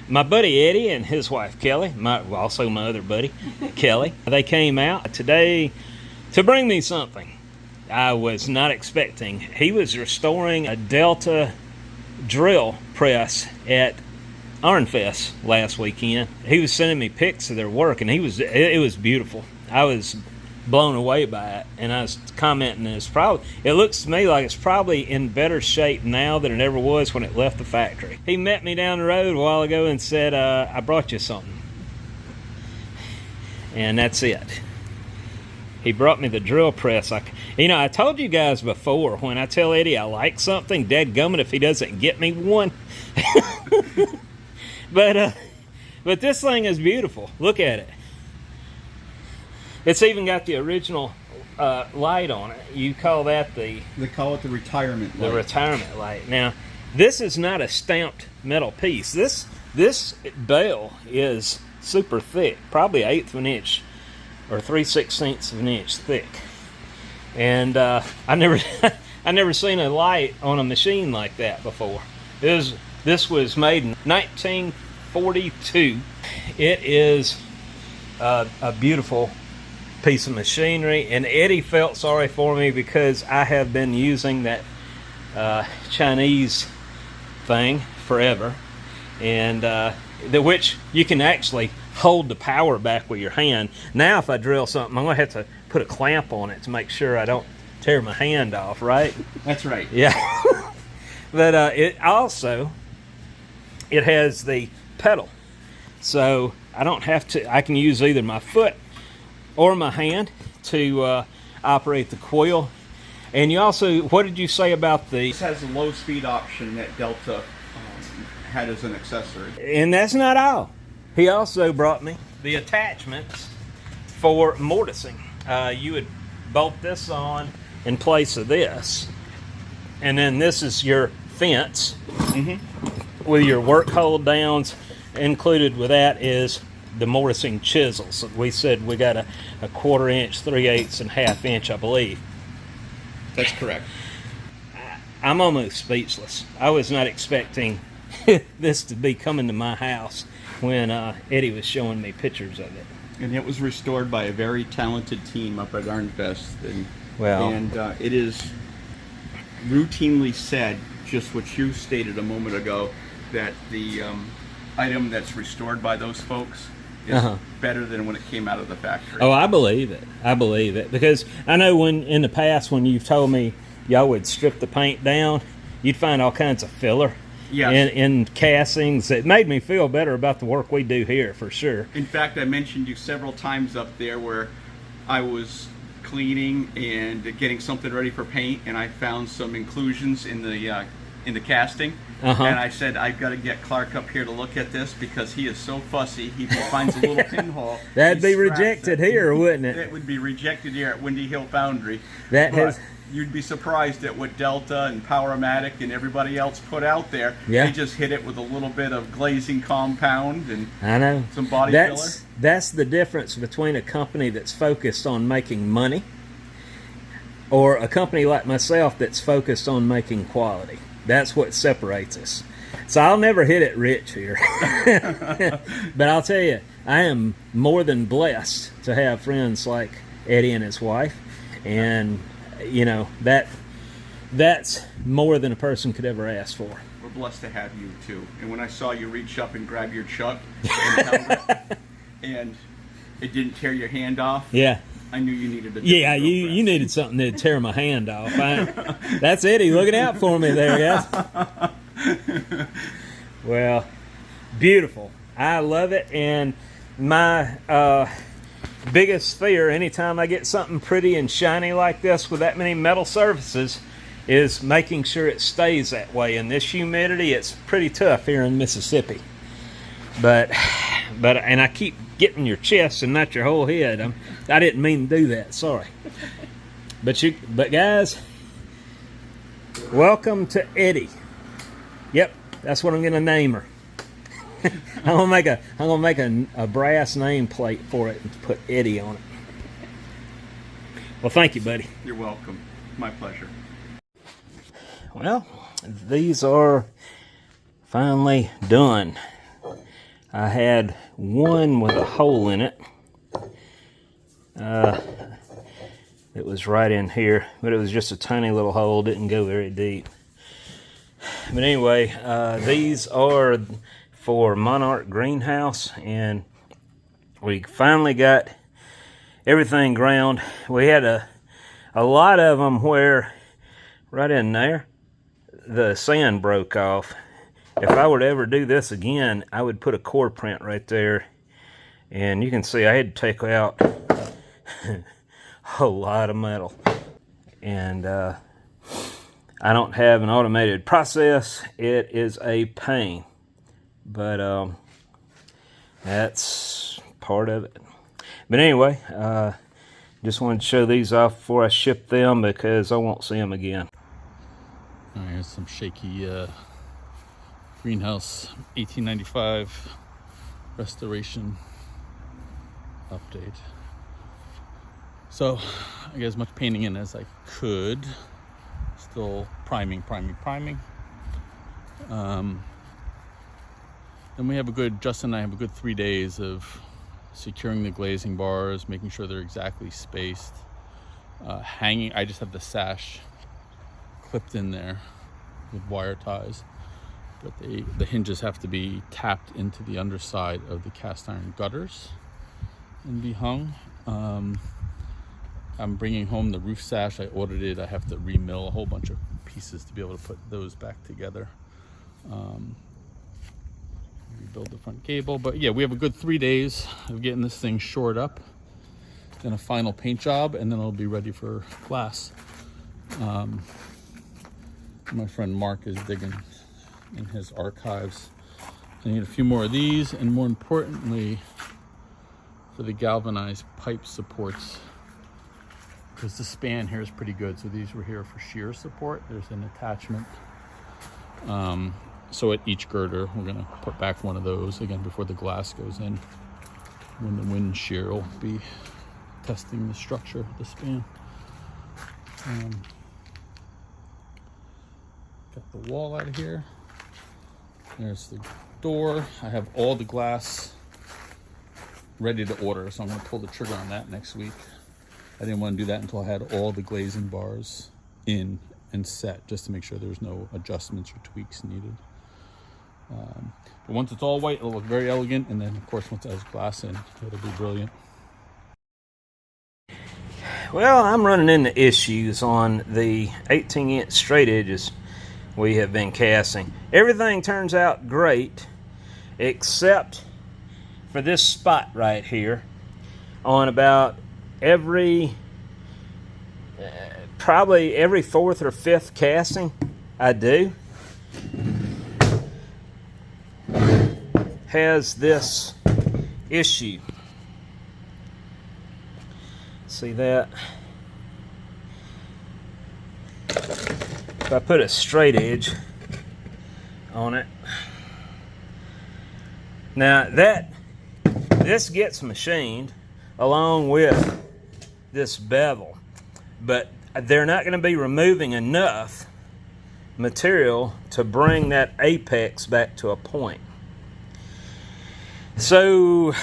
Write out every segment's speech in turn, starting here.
my buddy Eddie and his wife Kelly, also my other buddy Kelly, they came out today to bring me something I was not expecting. He was restoring a Delta drill press at Arnfest last weekend. He was sending me pics of their work, and it was beautiful. I was blown away by it, and I was commenting, it looks to me like it's probably in better shape now than it ever was when it left the factory. He met me down the road a while ago and said, I brought you something. And that's it. He brought me the drill press. I told you guys before, when I tell Eddie I like something, dadgummit if he doesn't get me one. But this thing is beautiful. Look at it. It's even got the original light on it. You call that They call it the retirement light. The retirement light. Now, this is not a stamped metal piece. This bell is super thick, probably 1/8 of an inch or 3/16 of an inch thick. And I never seen a light on a machine like that before. This was made in 1942. It is a beautiful piece of machinery, and Eddie felt sorry for me because I have been using that Chinese thing forever, and which you can actually hold the power back with your hand. Now if I drill something, I'm going to have to put a clamp on it to make sure I don't tear my hand off, right? That's right. Yeah. But it has the pedal, so I don't have to, I can use either my foot or my hand to operate the coil. And you also, what did you say about This has a low speed option that Delta had as an accessory. And that's not all. He also brought me the attachments for mortising. You would bolt this on in place of this, and then this is your fence with your work hold downs. Included with that is the mortising chisels. We said we got a 1/4 inch, 3/8, and 1/2 inch, I believe. That's correct. I'm almost speechless. I was not expecting this to be coming to my house when Eddie was showing me pictures of it. And it was restored by a very talented team up at Arnfest. And it is routinely said, just what you stated a moment ago, that the item that's restored by those folks is better than when it came out of the factory. Oh, I believe it. I believe it. Because I know when in the past when you've told me y'all would strip the paint down, you'd find all kinds of filler in castings. It made me feel better about the work we do here, for sure. In fact, I mentioned you several times up there where I was cleaning and getting something ready for paint, and I found some inclusions in the casting. And I said, I've got to get Clark up here to look at this because he is so fussy. He finds a little pinhole. That'd be rejected here, wouldn't it? It would be rejected here at Windy Hill Foundry. You'd be surprised at what Delta and Powermatic and everybody else put out there. Yeah. They just hit it with a little bit of glazing compound and some body filler. That's the difference between a company that's focused on making money or a company like myself that's focused on making quality. That's what separates us. So I'll never hit it rich here. But I'll tell you, I am more than blessed to have friends like Eddie and his wife. And, that's more than a person could ever ask for. We're blessed to have you, too. And when I saw you reach up and grab your chuck and it didn't tear your hand off, I knew you needed you needed something to tear my hand off. That's Eddie looking out for me there, guys. Well, beautiful. I love it, and my biggest fear anytime I get something pretty and shiny like this with that many metal surfaces is making sure it stays that way. In this humidity, it's pretty tough here in Mississippi. But I keep getting your chest and not your whole head. I didn't mean to do that. Sorry. But guys, welcome to Eddie. Yep, that's what I'm gonna name her. I'm gonna make a brass name plate for it and put Eddie on it. Well, thank you, buddy. You're welcome. My pleasure. Well, these are finally done. I had one with a hole in it. It was right in here, but it was just a tiny little hole, didn't go very deep. But anyway, these are for Monarch Greenhouse, and we finally got everything ground. We had a lot of them where right in there the sand broke off. If I were to ever do this again, I would put a core print right there, and you can see I had to take out a lot of metal. And I don't have an automated process. It is a pain, but that's part of it. But anyway, just wanted to show these off before I ship them, because I won't see them again. All right, here's some shaky greenhouse 1895 restoration update. So I got as much painting in as I could. Still priming. Then we have Justin and I have a good 3 days of securing the glazing bars, making sure they're exactly spaced. Hanging, I just have the sash clipped in there with wire ties, but the hinges have to be tapped into the underside of the cast iron gutters and be hung. I'm bringing home the roof sash. I ordered it. I have to remill a whole bunch of pieces to be able to put those back together. Rebuild the front gable. But yeah, we have a good 3 days of getting this thing shored up, then a final paint job, and then it'll be ready for glass. My friend Mark is digging in his archives. I need a few more of these, and more importantly, for the galvanized pipe supports, because the span here is pretty good. So these were here for shear support. There's an attachment. So at each girder, we're gonna put back one of those again before the glass goes in. When the wind shear will be testing the structure of the span. Got the wall out of here. There's the door. I have all the glass ready to order, so I'm gonna pull the trigger on that next week. I didn't want to do that until I had all the glazing bars in and set, just to make sure there's no adjustments or tweaks needed. But once it's all white, it'll look very elegant, and then of course once it has glass in, it'll be brilliant. Well, I'm running into issues on the 18-inch straight edges we have been casting. Everything turns out great, except for this spot right here. On about probably every fourth or fifth casting I do, has this issue. See that? If I put a straight edge on it, now this gets machined along with this bevel, but they're not going to be removing enough material to bring that apex back to a point. So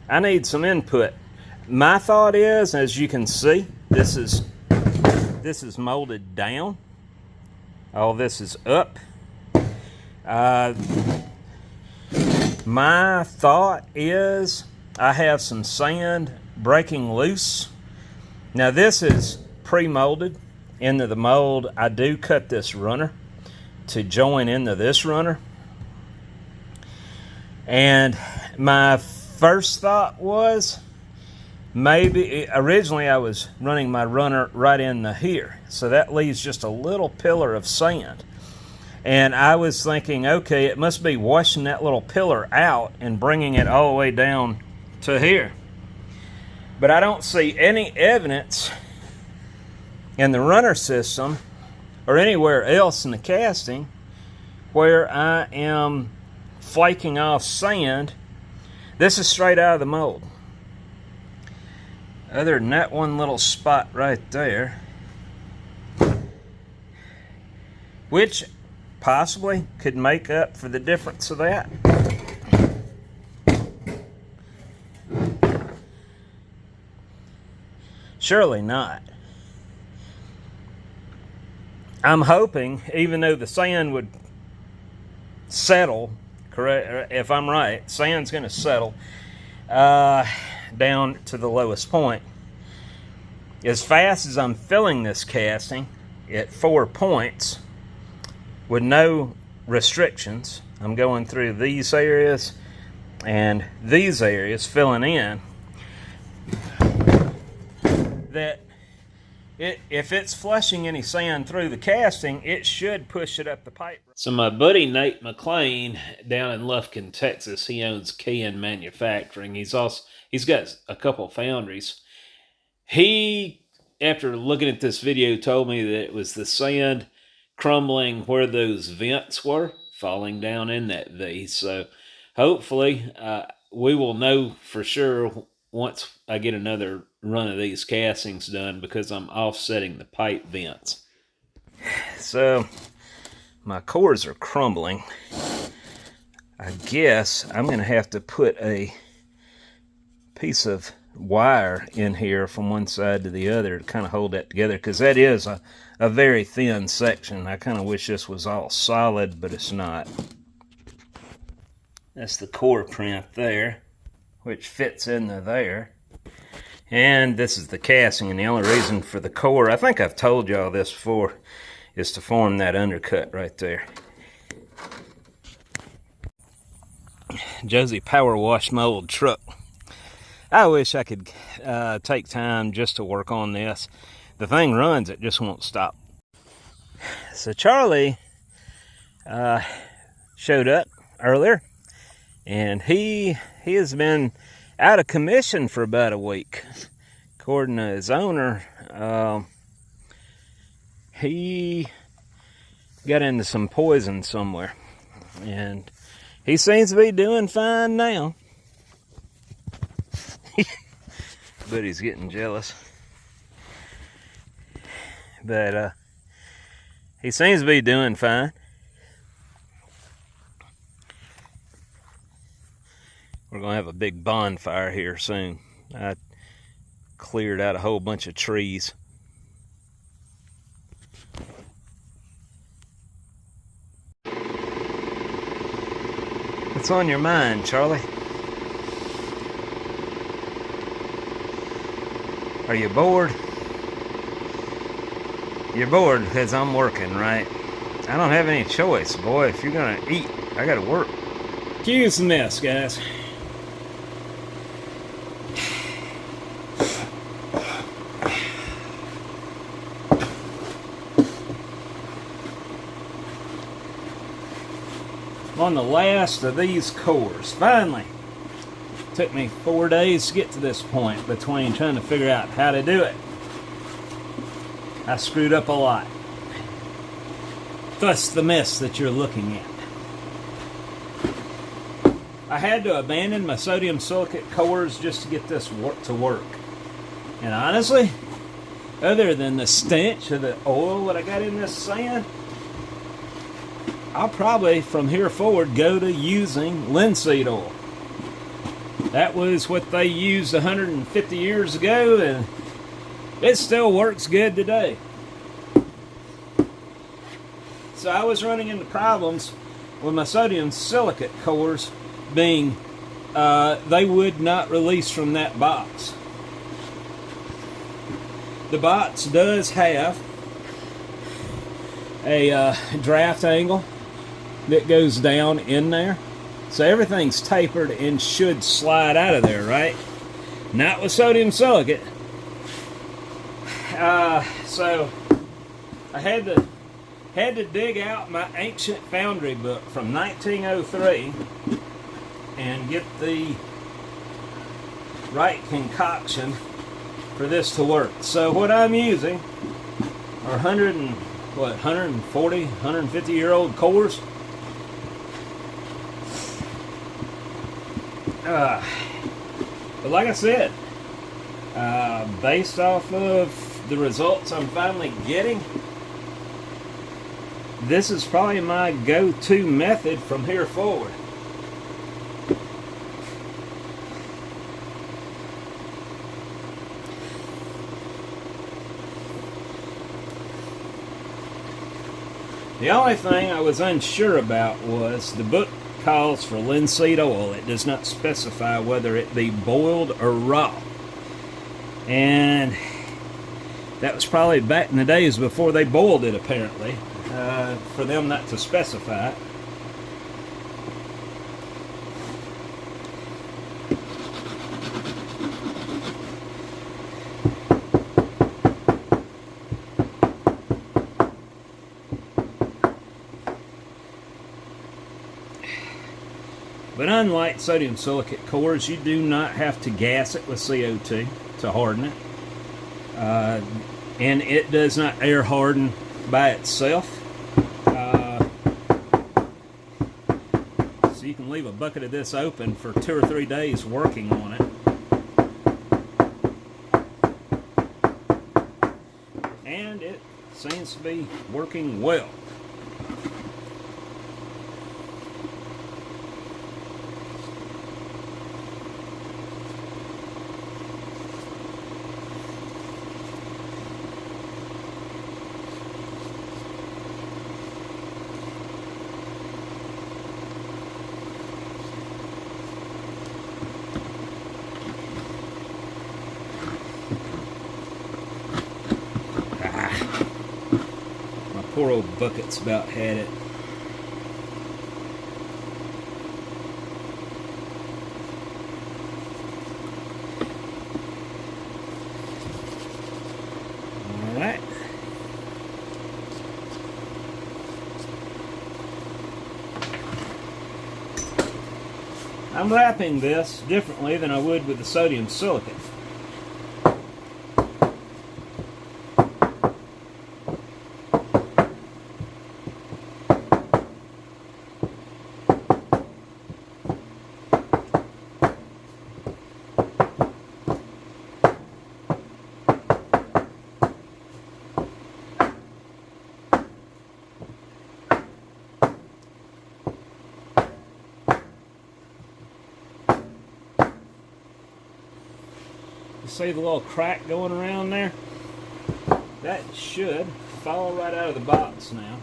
I need some input. My thought is, as you can see, this is molded down. All this is up. My thought is I have some sand breaking loose. Now this is pre-molded into the mold. I do cut this runner to join into this runner. And my first thought was, maybe originally I was running my runner right into here, so that leaves just a little pillar of sand. And I was thinking, okay, it must be washing that little pillar out and bringing it all the way down to here. But I don't see any evidence in the runner system or anywhere else in the casting where I am flaking off sand. This is straight out of the mold. Other than that one little spot right there, which possibly could make up for the difference of that? Surely not. I'm hoping, even though the sand would settle, correct? If I'm right, sand's going to settle down to the lowest point. As fast as I'm filling this casting at 4 points with no restrictions, I'm going through these areas and these areas, filling in, that if it's flushing any sand through the casting, it should push it up the pipe. So my buddy Nate McLean down in Lufkin, Texas, he owns Can Manufacturing. He's got a couple foundries. He, after looking at this video, told me that it was the sand crumbling where those vents were, falling down in that V. So hopefully we will know for sure once I get another run of these castings done, because I'm offsetting the pipe vents. So my cores are crumbling. I guess I'm going to have to put a piece of wire in here from one side to the other to kind of hold that together, because that is a very thin section. I kind of wish this was all solid, but it's not. That's the core print there, which fits into there. And this is the casting, and the only reason for the core, I think I've told y'all this before, is to form that undercut right there. Josie power washed my old truck. I wish I could take time just to work on this. The thing runs, it just won't stop. So Charlie showed up earlier, and he has been out of commission for about a week. According to his owner, he got into some poison somewhere, and he seems to be doing fine now. But he's getting jealous. But he seems to be doing fine. We're going to have a big bonfire here soon. I cleared out a whole bunch of trees. What's on your mind, Charlie? Are you bored? You're bored because I'm working, right? I don't have any choice, boy. If you're going to eat, I got to work. Cue some mess, guys. I'm on the last of these cores. Finally. Took me 4 days to get to this point between trying to figure out how to do it. I screwed up a lot. Thus the mess that you're looking at. I had to abandon my sodium silicate cores just to get this to work. And honestly, other than the stench of the oil that I got in this sand, I'll probably from here forward go to using linseed oil. That was what they used 150 years ago, and it still works good today. So I was running into problems with my sodium silicate cores being, they would not release from that box. The box does have a draft angle that goes down in there. So everything's tapered and should slide out of there, right? Not with sodium silicate. So I had to dig out my ancient foundry book from 1903 and get the right concoction for this to work. So what I'm using are 140, 150 year old cores. But like I said, based off of the results I'm finally getting, this is probably my go-to method from here forward. The only thing I was unsure about was the book calls for linseed oil. It does not specify whether it be boiled or raw. And that was probably back in the days before they boiled it, apparently, for them not to specify it. But unlike sodium silicate cores, you do not have to gas it with CO2 to harden it. And it does not air harden by itself. So you can leave a bucket of this open for 2 or 3 days working on it. And it seems to be working well. Poor old bucket's about had it. Alright. I'm wrapping this differently than I would with the sodium silicate. See the little crack going around there? That should fall right out of the box now.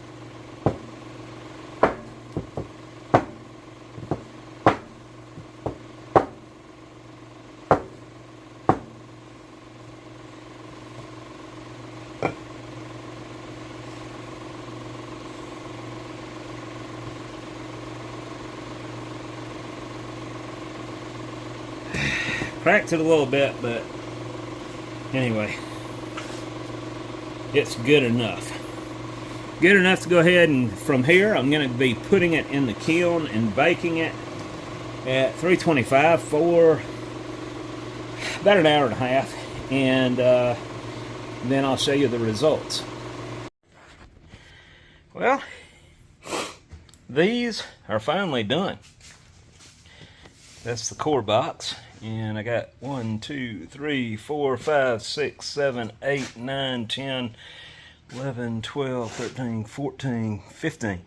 Cracked it a little bit, but anyway, it's good enough. Good enough to go ahead and from here I'm going to be putting it in the kiln and baking it at 325 for about an hour and a half, and then I'll show you the results. Well, these are finally done. That's the core box. And I got 1, 2, 3, 4, 5, 6, 7, 8, 9, 10, 11, 12, 13, 14, 15.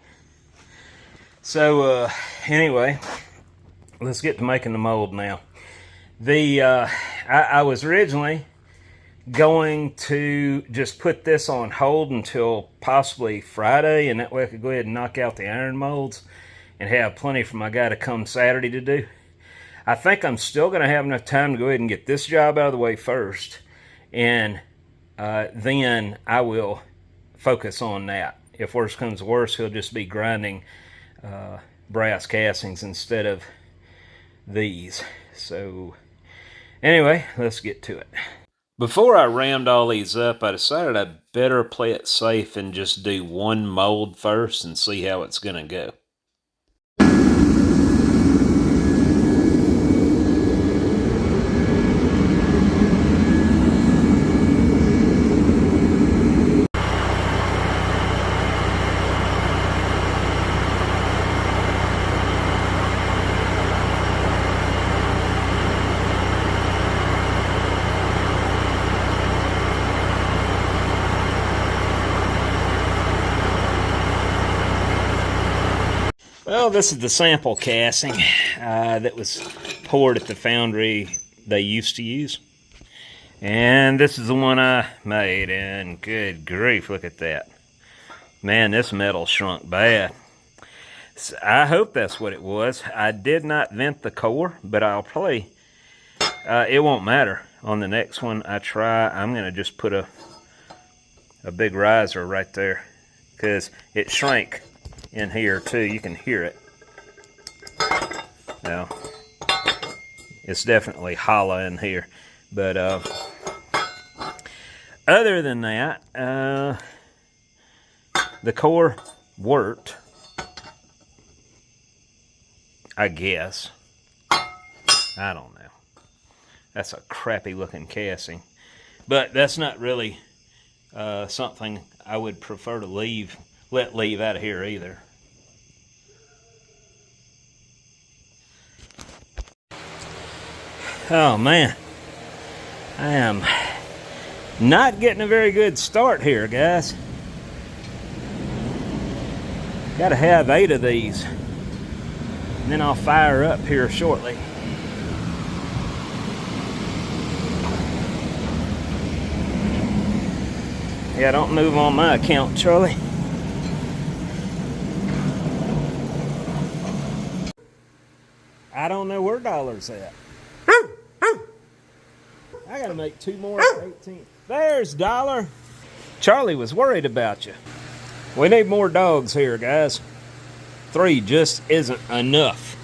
So anyway, let's get to making the mold now. I was originally going to just put this on hold until possibly Friday, and that way I could go ahead and knock out the iron molds and have plenty for my guy to come Saturday to do. I think I'm still going to have enough time to go ahead and get this job out of the way first, and then I will focus on that. If worse comes to worse, he'll just be grinding brass castings instead of these. So anyway, let's get to it. Before I rammed all these up, I decided I'd better play it safe and just do one mold first and see how it's going to go. Well, this is the sample casting that was poured at the foundry they used to use. And this is the one I made, and good grief, look at that. Man, this metal shrunk bad. So I hope that's what it was. I did not vent the core, but I'll probably, it won't matter. On the next one I try, I'm going to just put a big riser right there, because it shrank in here too. You can hear it. Now, it's definitely hollow in here, but other than that, the core worked, I guess. I don't know. That's a crappy looking casting, but that's not really something I would prefer to let leave out of here either. Oh man, I am not getting a very good start here, guys. Gotta have 8 of these, and then I'll fire up here shortly. Yeah, don't move on my account, Charlie. I don't know where Dollar's at. I gotta make 2 more at 18. There's Dollar. Charlie was worried about you. We need more dogs here, guys. 3 just isn't enough.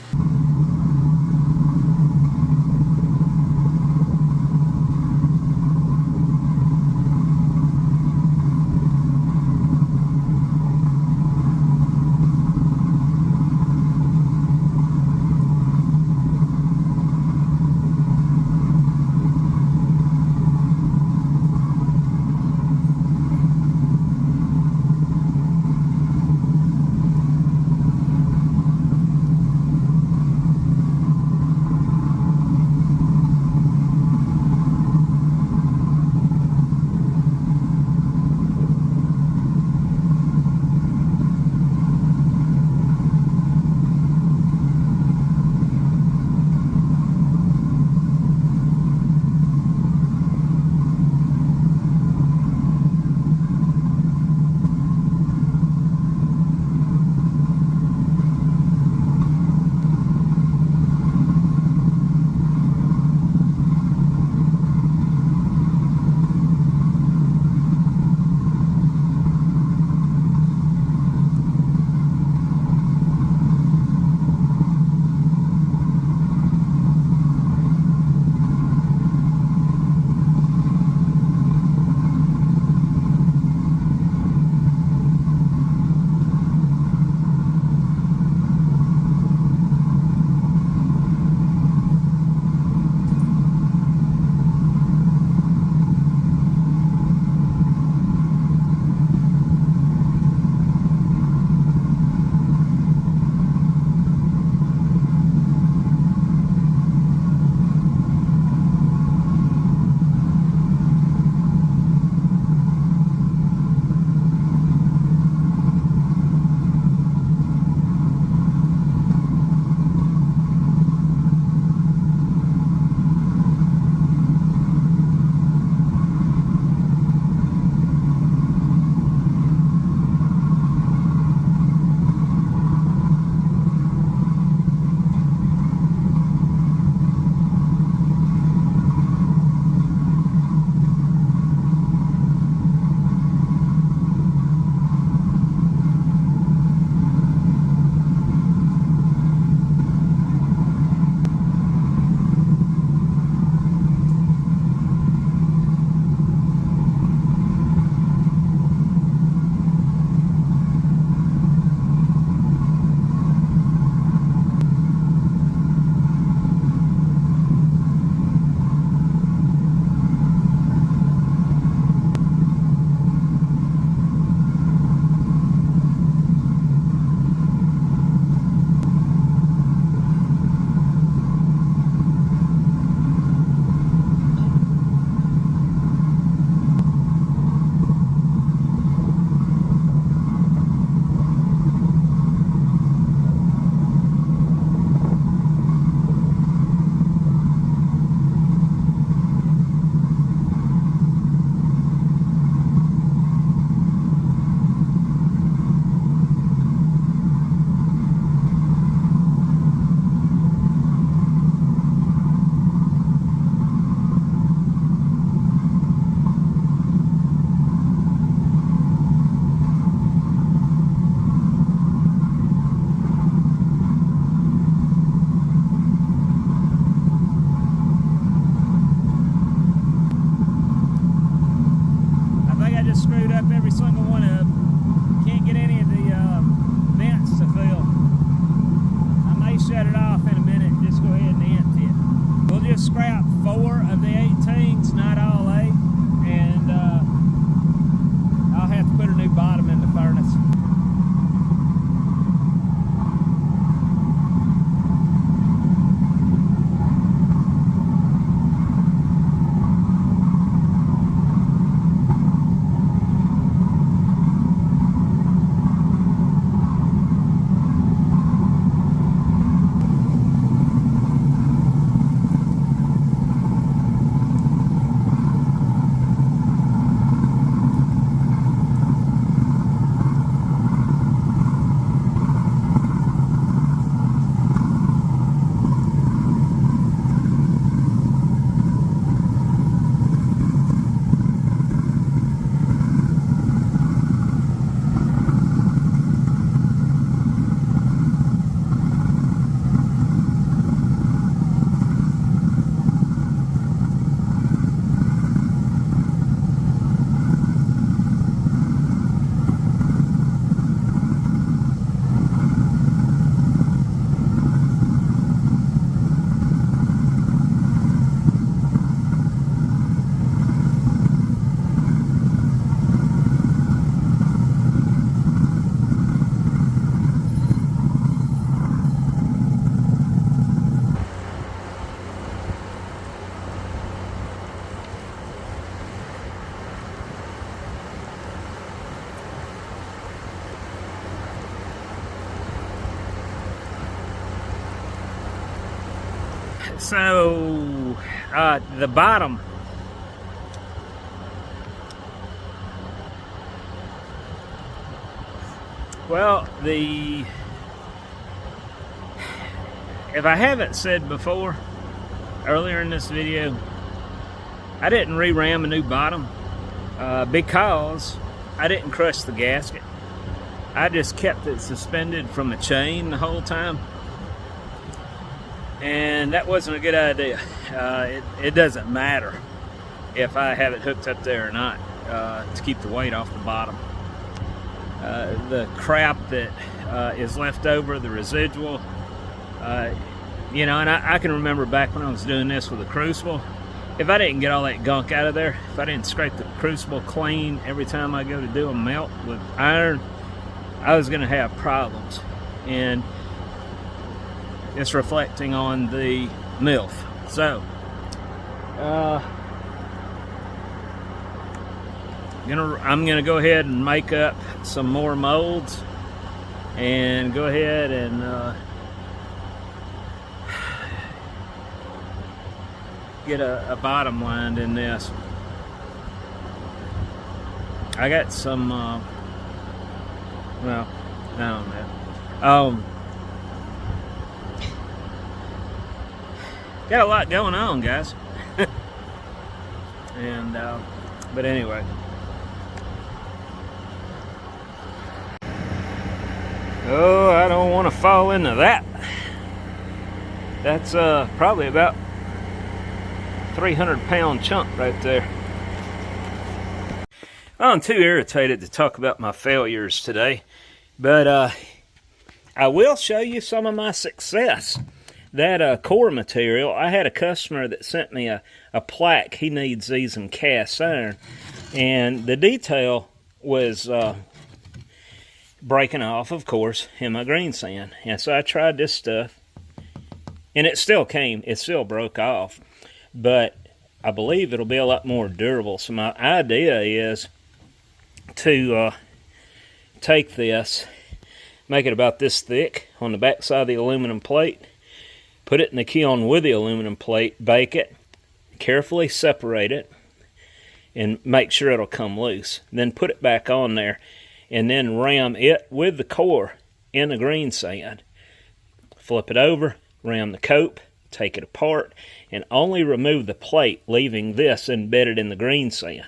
So the bottom, well, if I haven't said before earlier in this video, I didn't re-ram a new bottom because I didn't crush the gasket. I just kept it suspended from a chain the whole time, and that wasn't a good idea. It doesn't matter if I have it hooked up there or not to keep the weight off the bottom. The crap that is left over, the residual, you know, and I can remember back when I was doing this with a crucible, if I didn't get all that gunk out of there, if I didn't scrape the crucible clean every time I go to do a melt with iron, I was going to have problems. And it's reflecting on the MILF. So, I'm gonna go ahead and make up some more molds and go ahead and get a bottom lined in this. I got some well, I don't know. Got a lot going on, guys. And but anyway, oh, I don't want to fall into that. That's probably about 300-pound chunk right there. I'm too irritated to talk about my failures today, but I will show you some of my success. That core material, I had a customer that sent me a plaque. He needs these in cast iron, and the detail was breaking off, of course, in my green sand. And so I tried this stuff, and it still broke off, but I believe it'll be a lot more durable. So my idea is to take this, make it about this thick on the back side of the aluminum plate, put it in the kiln with the aluminum plate, bake it, carefully separate it, and make sure it'll come loose. Then put it back on there, and then ram it with the core in the green sand. Flip it over, ram the cope, take it apart, and only remove the plate, leaving this embedded in the green sand.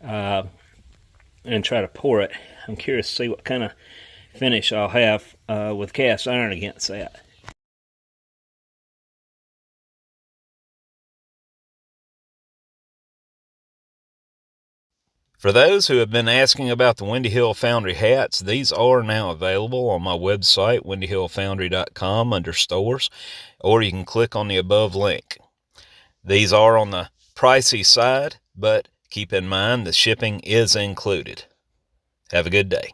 And try to pour it. I'm curious to see what kind of finish I'll have with cast iron against that. For those who have been asking about the Windy Hill Foundry hats, these are now available on my website, windyhillfoundry.com, under stores, or you can click on the above link. These are on the pricey side, but keep in mind the shipping is included. Have a good day.